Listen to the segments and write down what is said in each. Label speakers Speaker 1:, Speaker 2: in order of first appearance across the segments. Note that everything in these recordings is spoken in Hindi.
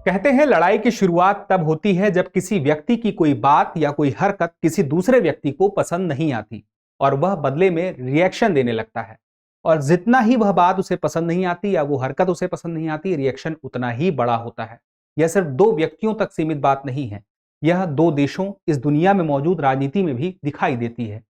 Speaker 1: कहते हैं लड़ाई की शुरुआत तब होती है जब किसी व्यक्ति की कोई बात या कोई हरकत किसी दूसरे व्यक्ति को पसंद नहीं आती और वह बदले में रिएक्शन देने लगता है। और जितना ही वह बात उसे पसंद नहीं आती या वो हरकत उसे पसंद नहीं आती, रिएक्शन उतना ही बड़ा होता है। यह सिर्फ दो व्यक्तियों तक सीमित बात नहीं है, यह दो देशों, इस दुनिया में मौजूद राजनीति में भी दिखाई देती है।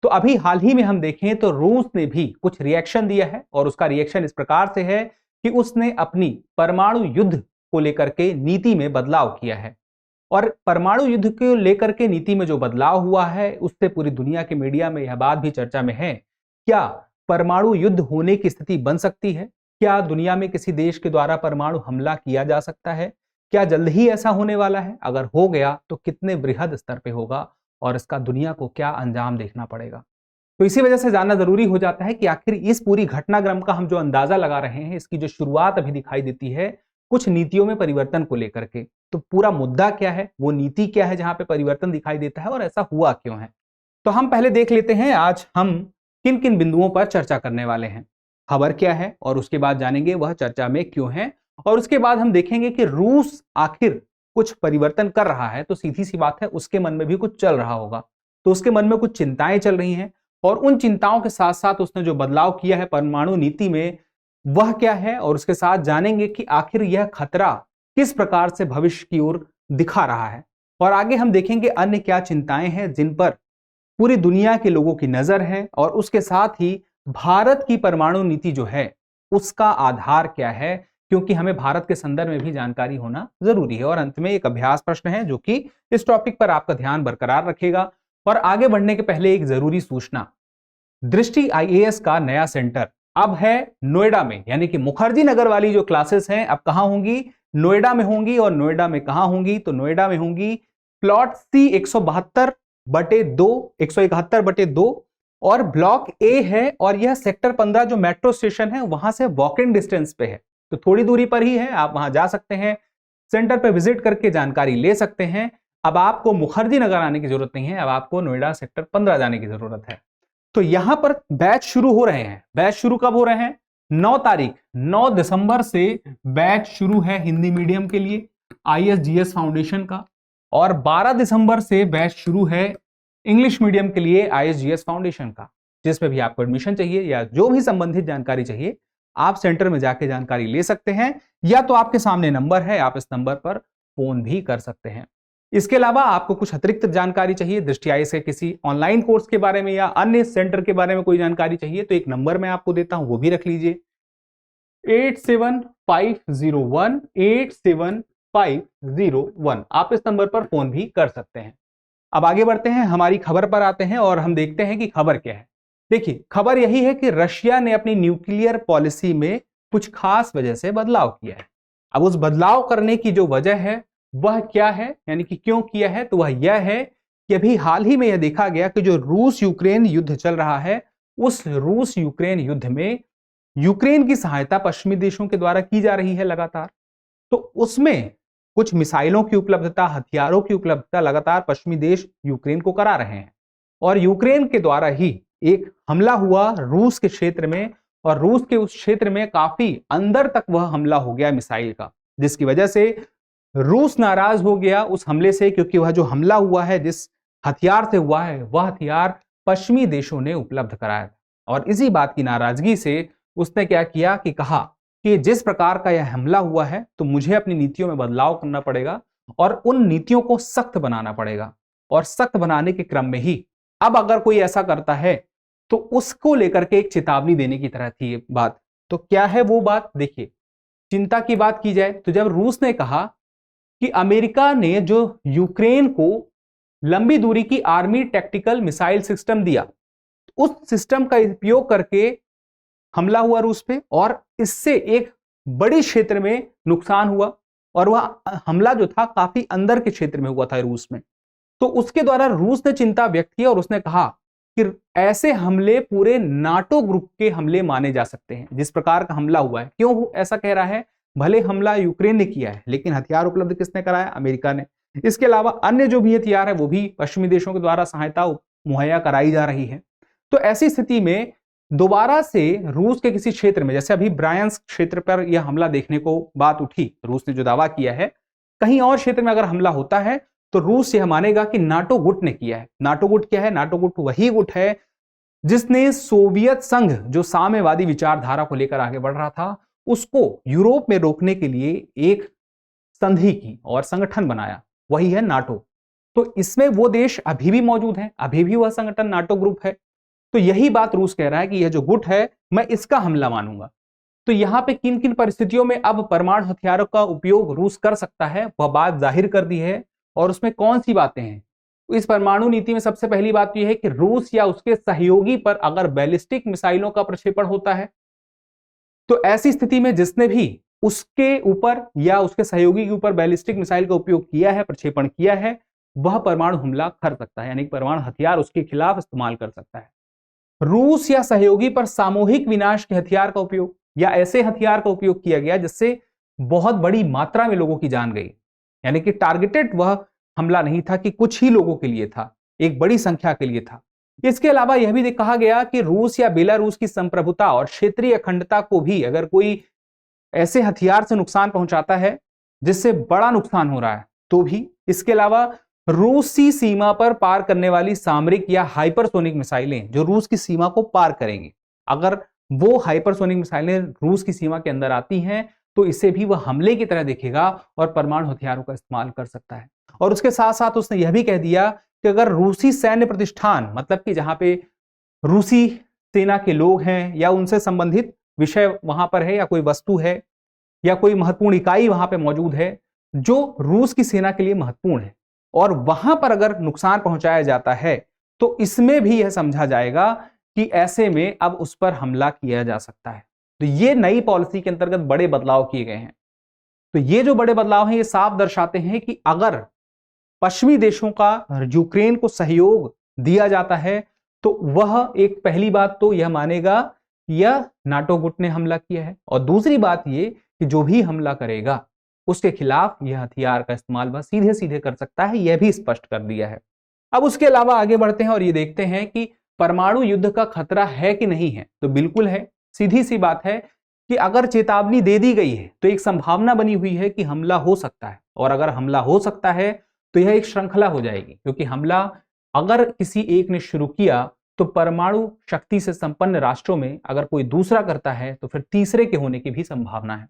Speaker 1: तो अभी हाल ही में हम देखें तो रूस ने भी कुछ रिएक्शन दिया है और उसका रिएक्शन इस प्रकार से है कि उसने अपनी परमाणु युद्ध को लेकर के नीति में बदलाव किया है। और परमाणु युद्ध को लेकर के नीति में जो बदलाव हुआ है उससे पूरी दुनिया के मीडिया में यह बात भी चर्चा में है, क्या परमाणु युद्ध होने की स्थिति बन सकती है? क्या दुनिया में किसी देश के द्वारा परमाणु हमला किया जा सकता है? क्या जल्द ही ऐसा होने वाला है? अगर हो गया तो कितने वृहद स्तर पे होगा और इसका दुनिया को क्या अंजाम देखना पड़ेगा? तो इसी वजह से जानना जरूरी हो जाता है कि आखिर इस पूरी घटनाक्रम का हम जो अंदाजा लगा रहे हैं, इसकी जो शुरुआत अभी दिखाई देती है कुछ नीतियों में परिवर्तन को लेकर के, तो पूरा मुद्दा क्या है, वो नीति क्या है जहां पे परिवर्तन दिखाई देता है और ऐसा हुआ क्यों है। तो हम पहले देख लेते हैं आज हम किन किन बिंदुओं पर चर्चा करने वाले हैं, खबर क्या है, और उसके बाद जानेंगे वह चर्चा में क्यों है, और उसके बाद हम देखेंगे कि रूस आखिर कुछ परिवर्तन कर रहा है तो सीधी सी बात है उसके मन में भी कुछ चल रहा होगा, तो उसके मन में कुछ चिंताएं चल रही हैं और उन चिंताओं के साथ साथ उसने जो बदलाव किया है परमाणु नीति में वह क्या है, और उसके साथ जानेंगे कि आखिर यह खतरा किस प्रकार से भविष्य की ओर दिखा रहा है। और आगे हम देखेंगे अन्य क्या चिंताएं हैं जिन पर पूरी दुनिया के लोगों की नजर है, और उसके साथ ही भारत की परमाणु नीति जो है उसका आधार क्या है, क्योंकि हमें भारत के संदर्भ में भी जानकारी होना जरूरी है। और अंत में एक अभ्यास प्रश्न है जो कि इस टॉपिक पर आपका ध्यान बरकरार रखेगा। और आगे बढ़ने के पहले एक जरूरी सूचना, दृष्टि आईएएस का नया सेंटर अब है नोएडा में, यानी कि मुखर्जी नगर वाली जो क्लासेस हैं अब कहां होंगी, नोएडा में होंगी। और नोएडा में कहां होंगी, तो नोएडा में होंगी प्लॉट सी 172/2 171/2 और ब्लॉक ए है, और यह सेक्टर 15 जो मेट्रो स्टेशन है वहां से वॉकिंग डिस्टेंस पे है, तो थोड़ी दूरी पर ही है, आप वहां जा सकते हैं, सेंटर पे विजिट करके जानकारी ले सकते हैं। अब आपको मुखर्जी नगर आने की जरूरत नहीं है, अब आपको नोएडा सेक्टर 15 जाने की जरूरत है। तो यहां पर बैच शुरू हो रहे हैं। बैच शुरू कब हो रहे हैं? 9 दिसंबर से बैच शुरू है हिंदी मीडियम के लिए आईएसजीएस फाउंडेशन का, और 12 दिसंबर से बैच शुरू है इंग्लिश मीडियम के लिए आईएसजीएस फाउंडेशन का। जिसमें भी आपको एडमिशन चाहिए या जो भी संबंधित जानकारी चाहिए आप सेंटर में जाके जानकारी ले सकते हैं, या तो आपके सामने नंबर है, आप इस नंबर पर फोन भी कर सकते हैं। इसके अलावा आपको कुछ अतिरिक्त जानकारी चाहिए दृष्टि आईएएस के किसी ऑनलाइन कोर्स के बारे में या अन्य सेंटर के बारे में कोई जानकारी चाहिए, तो एक नंबर मैं आपको देता हूं, वो भी रख लीजिए, 8750187501। आप इस नंबर पर फोन भी कर सकते हैं। अब आगे बढ़ते हैं, हमारी खबर पर आते हैं और हम देखते हैं कि खबर क्या है। देखिए, खबर यही है कि रशिया ने अपनी न्यूक्लियर पॉलिसी में कुछ खास वजह से बदलाव किया है। अब उस बदलाव करने की जो वजह है वह क्या है, यानी कि क्यों किया है, तो वह यह है कि अभी हाल ही में यह देखा गया कि जो रूस यूक्रेन युद्ध चल रहा है उस रूस यूक्रेन युद्ध में यूक्रेन की सहायता पश्चिमी देशों के द्वारा की जा रही है लगातार। तो उसमें कुछ मिसाइलों की उपलब्धता, हथियारों की उपलब्धता लगातार पश्चिमी देश यूक्रेन को करा रहे हैं, और यूक्रेन के द्वारा ही एक हमला हुआ रूस के क्षेत्र में, और रूस के उस क्षेत्र में काफी अंदर तक वह हमला हो गया मिसाइल का, जिसकी वजह से रूस नाराज हो गया उस हमले से, क्योंकि वह जो हमला हुआ है जिस हथियार से हुआ है वह हथियार पश्चिमी देशों ने उपलब्ध कराया था। और इसी बात की नाराजगी से उसने क्या किया कि कहा कि जिस प्रकार का यह हमला हुआ है तो मुझे अपनी नीतियों में बदलाव करना पड़ेगा और उन नीतियों को सख्त बनाना पड़ेगा, और सख्त बनाने के क्रम में ही अब अगर कोई ऐसा करता है तो उसको लेकर के एक चेतावनी देने की तरह थी ये बात। तो क्या है वो बात, देखिए, चिंता की बात की जाए तो जब रूस ने कहा कि अमेरिका ने जो यूक्रेन को लंबी दूरी की आर्मी टैक्टिकल मिसाइल सिस्टम दिया, उस सिस्टम का उपयोग करके हमला हुआ रूस पे, और इससे एक बड़ी क्षेत्र में नुकसान हुआ, और वह हमला जो था काफी अंदर के क्षेत्र में हुआ था रूस में। तो उसके द्वारा रूस ने चिंता व्यक्त की और उसने कहा कि ऐसे हमले पूरे नाटो ग्रुप के हमले माने जा सकते हैं, जिस प्रकार का हमला हुआ है। क्यों ऐसा कह रहा है? भले हमला यूक्रेन ने किया है लेकिन हथियार उपलब्ध किसने कराया? अमेरिका ने। इसके अलावा अन्य जो भी हथियार है वो भी पश्चिमी देशों के द्वारा सहायता मुहैया कराई जा रही है। तो ऐसी स्थिति में दोबारा से रूस के किसी क्षेत्र में, जैसे अभी ब्रायंस्क क्षेत्र पर यह हमला देखने को बात उठी, रूस ने जो दावा किया है कहीं और क्षेत्र में अगर हमला होता है तो रूस यह मानेगा कि नाटो गुट ने किया है। नाटो गुट क्या है? नाटो गुट वही गुट है जिसने सोवियत संघ, जो साम्यवादी विचारधारा को लेकर आगे बढ़ रहा था, उसको यूरोप में रोकने के लिए एक संधि की और संगठन बनाया, वही है नाटो। तो इसमें वो देश अभी भी मौजूद है, अभी भी वह संगठन नाटो ग्रुप है। तो यही बात रूस कह रहा है कि यह जो गुट है मैं इसका हमला मानूंगा। तो यहां पे किन किन परिस्थितियों में अब परमाणु हथियारों का उपयोग रूस कर सकता है वह बात जाहिर कर दी है, और उसमें कौन सी बातें हैं। तो इस परमाणु नीति में सबसे पहली बात यह है कि रूस या उसके सहयोगी पर अगर बैलिस्टिक मिसाइलों का प्रक्षेपण होता है तो ऐसी स्थिति में जिसने भी उसके ऊपर या उसके सहयोगी के ऊपर बैलिस्टिक मिसाइल का उपयोग किया है, प्रक्षेपण किया है, वह परमाणु हमला कर सकता है, यानी परमाणु हथियार उसके खिलाफ इस्तेमाल कर सकता है। रूस या सहयोगी पर सामूहिक विनाश के हथियार का उपयोग या ऐसे हथियार का उपयोग किया गया जिससे बहुत बड़ी मात्रा में लोगों की जान गई, यानी कि टारगेटेड वह हमला नहीं था कि कुछ ही लोगों के लिए था, एक बड़ी संख्या के लिए था। इसके अलावा यह भी कहा गया कि रूस या बेलारूस की संप्रभुता और क्षेत्रीय अखंडता को भी अगर कोई ऐसे हथियार से नुकसान पहुंचाता है जिससे बड़ा नुकसान हो रहा है तो भी। इसके अलावा रूसी सीमा पर पार करने वाली सामरिक या हाइपरसोनिक मिसाइलें जो रूस की सीमा को पार करेंगी, अगर वो हाइपरसोनिक मिसाइलें रूस की सीमा के अंदर आती हैं तो इसे भी वह हमले की तरह देखेगा और परमाणु हथियारों का इस्तेमाल कर सकता है। और उसके साथ साथ उसने यह भी कह दिया कि अगर रूसी सैन्य प्रतिष्ठान, मतलब कि जहां पे रूसी सेना के लोग हैं या उनसे संबंधित विषय वहां पर है, या कोई वस्तु है या कोई महत्वपूर्ण इकाई वहां पे मौजूद है जो रूस की सेना के लिए महत्वपूर्ण है, और वहां पर अगर नुकसान पहुंचाया जाता है तो इसमें भी यह समझा जाएगा कि ऐसे में अब उस पर हमला किया जा सकता है। तो ये नई पॉलिसी के अंतर्गत बड़े बदलाव किए गए हैं। तो ये जो बड़े बदलाव हैं ये साफ दर्शाते हैं कि अगर पश्चिमी देशों का यूक्रेन को सहयोग दिया जाता है तो वह एक पहली बात तो यह मानेगा कि यह नाटो गुट ने हमला किया है, और दूसरी बात ये कि जो भी हमला करेगा उसके खिलाफ यह हथियार का इस्तेमाल वह सीधे सीधे कर सकता है, यह भी स्पष्ट कर दिया है। अब उसके अलावा आगे बढ़ते हैं और ये देखते हैं कि परमाणु युद्ध का खतरा है कि नहीं है। तो बिल्कुल है, सीधी सी बात है कि अगर चेतावनी दे दी गई है तो एक संभावना बनी हुई है कि हमला हो सकता है, और अगर हमला हो सकता है तो यह एक श्रृंखला हो जाएगी, क्योंकि हमला अगर किसी एक ने शुरू किया तो परमाणु शक्ति से संपन्न राष्ट्रों में अगर कोई दूसरा करता है तो फिर तीसरे के होने की भी संभावना है।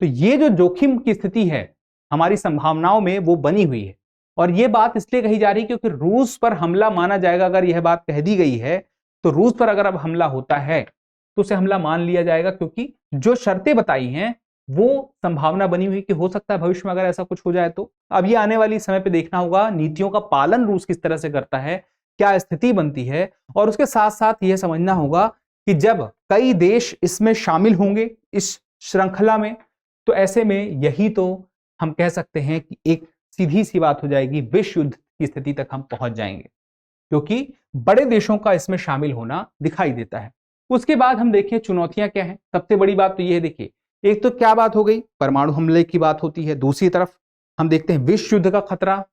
Speaker 1: तो ये जो जोखिम की स्थिति है हमारी संभावनाओं में वो बनी हुई है, और ये बात इसलिए कही जा रही है क्योंकि रूस पर हमला माना जाएगा। अगर यह बात कह दी गई है तो रूस पर अगर अब हमला होता है तो उसे हमला मान लिया जाएगा, क्योंकि जो शर्तें बताई हैं वो संभावना बनी हुई कि हो सकता है भविष्य में अगर ऐसा कुछ हो जाए तो। अब ये आने वाली समय पे देखना होगा नीतियों का पालन रूस किस तरह से करता है, क्या स्थिति बनती है, और उसके साथ साथ यह समझना होगा कि जब कई देश इसमें शामिल होंगे इस श्रृंखला में तो ऐसे में यही तो हम कह सकते हैं कि एक सीधी सी बात हो जाएगी, विश्व युद्ध की स्थिति तक हम पहुंच जाएंगे, क्योंकि बड़े देशों का इसमें शामिल होना दिखाई देता है। उसके बाद हम देखिए चुनौतियां क्या हैं। सबसे बड़ी बात तो यह है, देखिए एक तो क्या बात हो गई, परमाणु हमले की बात होती है, दूसरी तरफ हम देखते हैं विश्व युद्ध का खतरा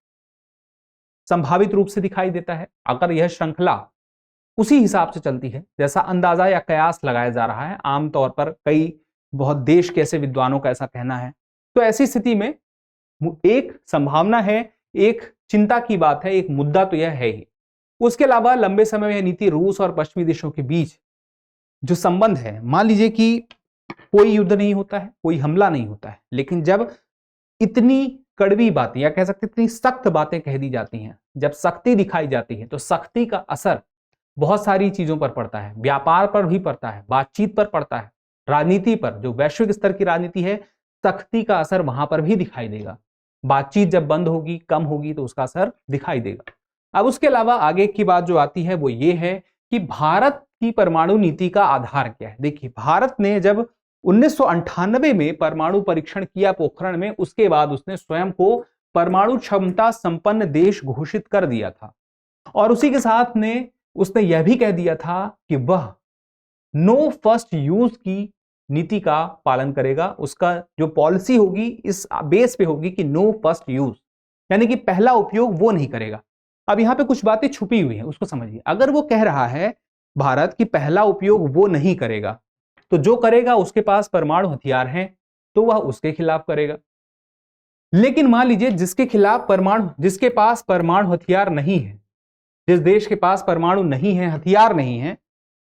Speaker 1: संभावित रूप से दिखाई देता है अगर यह श्रृंखला उसी हिसाब से चलती है जैसा अंदाजा या कयास लगाया जा रहा है। आमतौर पर कई बहुत देश के ऐसे विद्वानों का ऐसा कहना है। तो ऐसी स्थिति में एक संभावना है, एक चिंता की बात है, एक मुद्दा तो यह है ही। उसके अलावा लंबे समय में यह नीति रूस और पश्चिमी देशों के बीच जो संबंध है, मान लीजिए कि कोई युद्ध नहीं होता है, कोई हमला नहीं होता है, लेकिन जब इतनी कड़वी बातें या कह सकते इतनी सख्त बातें कह दी जाती हैं, जब सख्ती दिखाई जाती है तो सख्ती का असर बहुत सारी चीजों पर पड़ता है, व्यापार पर भी पड़ता है, बातचीत पर पड़ता है, राजनीति पर, जो वैश्विक स्तर की राजनीति है, सख्ती का असर वहां पर भी दिखाई देगा। बातचीत जब बंद होगी, कम होगी तो उसका असर दिखाई देगा। अब उसके अलावा आगे की बात जो आती है वो ये है कि भारत की परमाणु नीति का आधार क्या है। देखिए भारत ने जब 1998 में परमाणु परीक्षण किया पोखरण में, उसके बाद उसने स्वयं को परमाणु क्षमता संपन्न देश घोषित कर दिया था, और उसी के साथ ने उसने यह भी कह दिया था कि वह नो फर्स्ट यूज की नीति का पालन करेगा। उसका जो पॉलिसी होगी इस बेस पे होगी कि नो फर्स्ट यूज, यानी कि पहला उपयोग वो नहीं करेगा। अब यहां पे कुछ बातें छुपी हुई हैं, उसको समझिए। अगर वो कह रहा है भारत की पहला उपयोग वो नहीं करेगा, तो जो करेगा उसके पास परमाणु हथियार हैं तो वह उसके खिलाफ करेगा। लेकिन मान लीजिए जिसके पास परमाणु हथियार नहीं है, जिस देश के पास परमाणु नहीं है, हथियार नहीं है,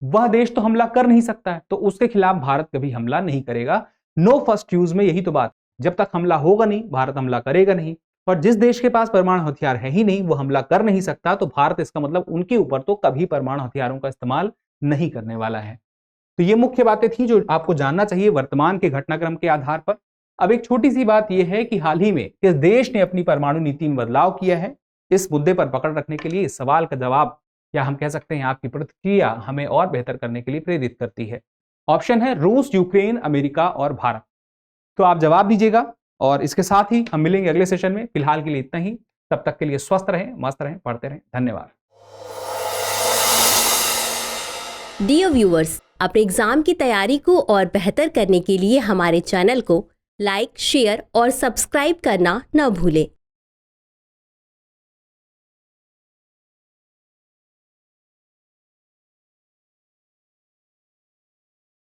Speaker 1: वह देश तो हमला कर नहीं सकता है, तो उसके खिलाफ भारत कभी हमला नहीं करेगा। नो फर्स्ट यूज में यही तो बात, जब तक हमला होगा नहीं भारत हमला करेगा नहीं। और जिस देश के पास परमाणु हथियार है ही नहीं, वो हमला कर नहीं सकता, तो भारत इसका मतलब उनके ऊपर तो कभी परमाणु हथियारों का इस्तेमाल नहीं करने वाला है। तो ये मुख्य बातें थी जो आपको जानना चाहिए वर्तमान के घटनाक्रम के आधार पर। अब एक छोटी सी बात यह है कि हाल ही में किस देश ने अपनी परमाणु नीति में बदलाव किया है, इस मुद्दे पर पकड़ रखने के लिए इस सवाल का जवाब या हम कह सकते हैं आपकी प्रतिक्रिया हमें और बेहतर करने के लिए प्रेरित करती है। ऑप्शन है रूस, यूक्रेन, अमेरिका और भारत। तो आप जवाब दीजिएगा और इसके साथ ही हम मिलेंगे अगले सेशन में। फिलहाल के लिए इतना ही, तब तक के लिए स्वस्थ रहें, मस्त रहें, पढ़ते रहें। धन्यवाद।
Speaker 2: डियर व्यूअर्स, अपने एग्जाम की तैयारी को और बेहतर करने के लिए हमारे चैनल को लाइक, शेयर और सब्सक्राइब करना न भूलें।